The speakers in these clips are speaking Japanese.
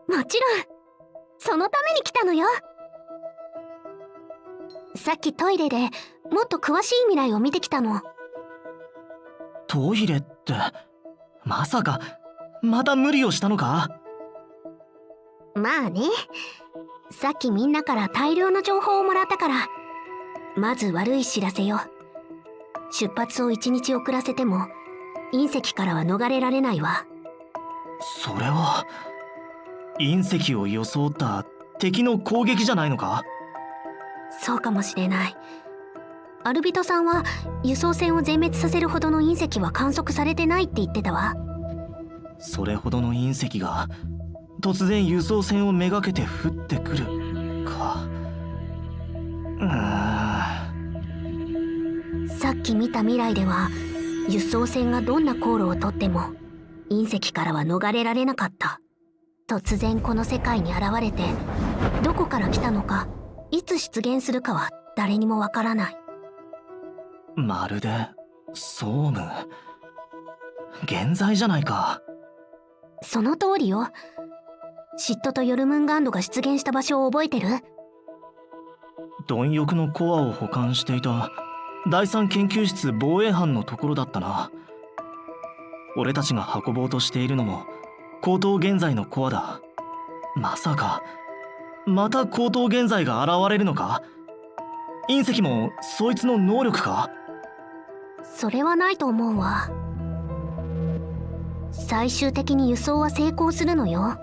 もちろん、そのために来たのよ。さっきトイレでもっと詳しい未来を見てきたの。トイレって、まさかまた無理をしたのか？まあね、さっきみんなから大量の情報をもらったから。まず悪い知らせよ。出発を1日遅らせても隕石からは逃れられないわ。それは隕石を装った敵の攻撃じゃないのか？そうかもしれない。アルビトさんは輸送船を全滅させるほどの隕石は観測されてないって言ってたわ。それほどの隕石が突然輸送船をめがけて降ってくるか。さっき見た未来では輸送船がどんな航路をとっても隕石からは逃れられなかった。突然この世界に現れて、どこから来たのかいつ出現するかは誰にもわからない。まるで総務現在じゃないか。その通りよ。嫉妬とヨルムンガンドが出現した場所を覚えてる？貪欲のコアを保管していた第三研究室防衛班のところだったな。俺たちが運ぼうとしているのも高等現在のコアだ。まさかまた高等現在が現れるのか？隕石もそいつの能力か？それはないと思うわ。最終的に輸送は成功するのよ。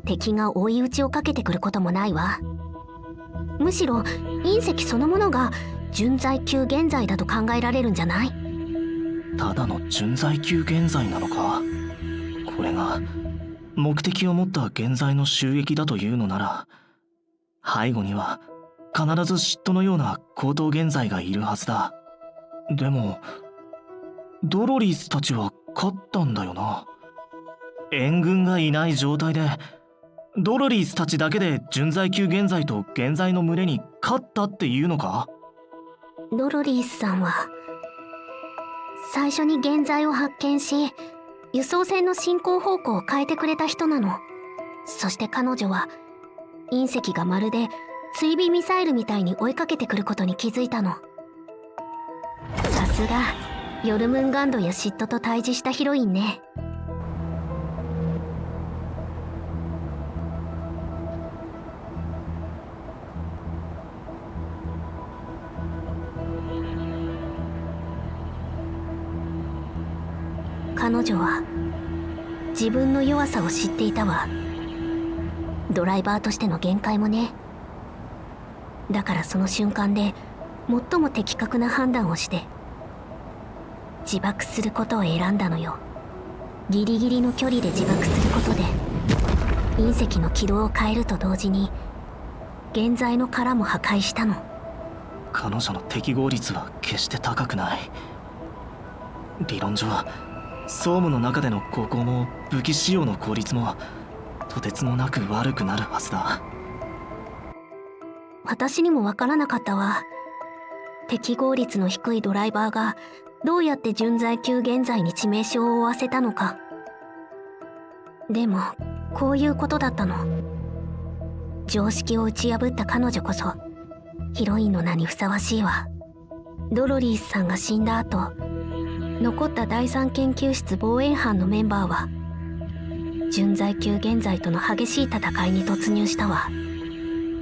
敵が追い打ちをかけてくることもないわ。むしろ隕石そのものが純在級現在だと考えられるんじゃない？ただの純在級現在なのか？これが目的を持った現在の襲撃だというのなら、背後には必ず嫉妬のような高等現在がいるはずだ。でもドロリスたちは勝ったんだよな。援軍がいない状態でドロリスたちだけで純在級現在と現在の群れに勝ったっていうのか？ドロリースさんは最初に現在を発見し、輸送船の進行方向を変えてくれた人なの。そして彼女は隕石がまるで追尾ミサイルみたいに追いかけてくることに気づいたの。さすがヨルムンガンドや嫉妬と対峙したヒロインね。彼女は自分の弱さを知っていたわ。ドライバーとしての限界もね。だからその瞬間で最も的確な判断をして自爆することを選んだのよ。ギリギリの距離で自爆することで隕石の軌道を変えると同時に現在の殻も破壊したの。彼女の適合率は決して高くない。理論上総務の中での航行も武器使用の効率もとてつもなく悪くなるはずだ。私にも分からなかったわ。適合率の低いドライバーがどうやって純在級現在に致命傷を負わせたのか。でもこういうことだったの。常識を打ち破った彼女こそヒロインの名にふさわしいわ。ドロリースさんが死んだ後、残った第三研究室防衛班のメンバーは純在級現在との激しい戦いに突入したわ。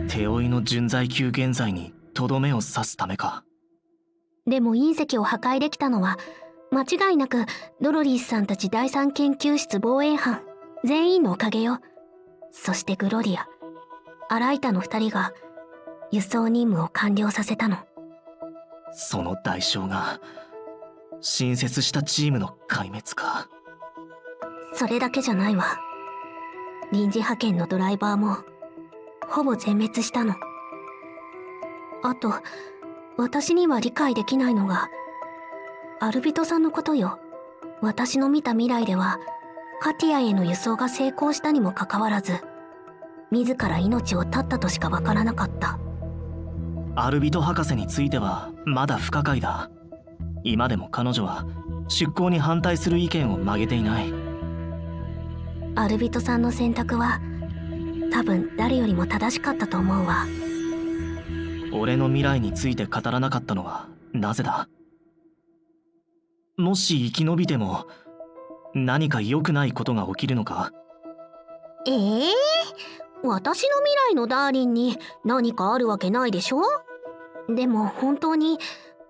手負いの純在級現在にとどめを刺すためか。でも隕石を破壊できたのは間違いなくドロリースさんたち第三研究室防衛班全員のおかげよ。そしてグロリア、アライタの2人が輸送任務を完了させたの。その代償が新設したチームの壊滅か。それだけじゃないわ。臨時派遣のドライバーもほぼ全滅したの。あと私には理解できないのがアルビトさんのことよ。私の見た未来ではカティアへの輸送が成功したにもかかわらず自ら命を絶ったとしかわからなかった。アルビト博士についてはまだ不可解だ。今でも彼女は出航に反対する意見を曲げていない。アルビトさんの選択は多分誰よりも正しかったと思うわ。俺の未来について語らなかったのはなぜだ？もし生き延びても何か良くないことが起きるのか？私の未来のダーリンに何かあるわけないでしょ。でも本当に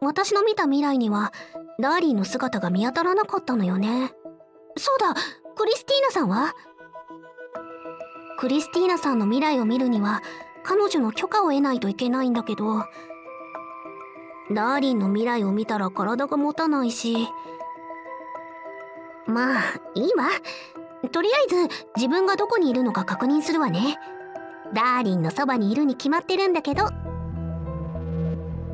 私の見た未来にはダーリンの姿が見当たらなかったのよね。そうだ、クリスティーナさんは？クリスティーナさんの未来を見るには彼女の許可を得ないといけないんだけど、ダーリンの未来を見たら体が持たないし、まあいいわ。とりあえず自分がどこにいるのか確認するわね。ダーリンのそばにいるに決まってるんだけど。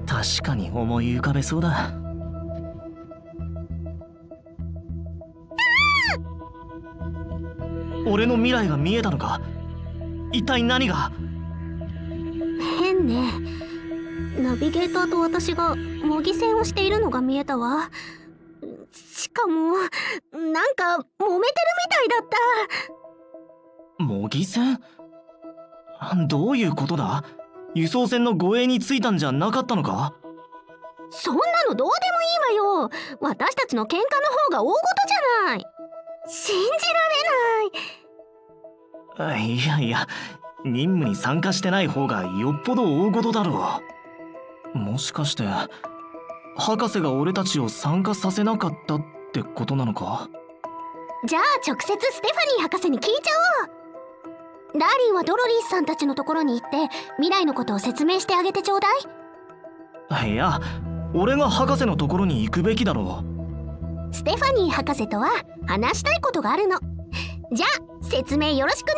確かに思い浮かべそうだ。俺の未来が見えたのか？一体何が？変ね。ナビゲーターと私が模擬戦をしているのが見えたわ。しかもなんか揉めてるみたいだった。模擬戦？どういうことだ？輸送船の護衛についたんじゃなかったのか？そんなのどうでもいいわよ。私たちの喧嘩の方が大事じゃない。信じられない。いやいや、任務に参加してない方がよっぽど大事だろう。もしかして博士が俺たちを参加させなかったってことなのか？じゃあ直接ステファニー博士に聞いちゃおう。ダーリンはドロリースさんたちのところに行って未来のことを説明してあげてちょうだい。いや、俺が博士のところに行くべきだろう。ステファニー博士とは話したいことがあるの。じゃあ説明よろしくね。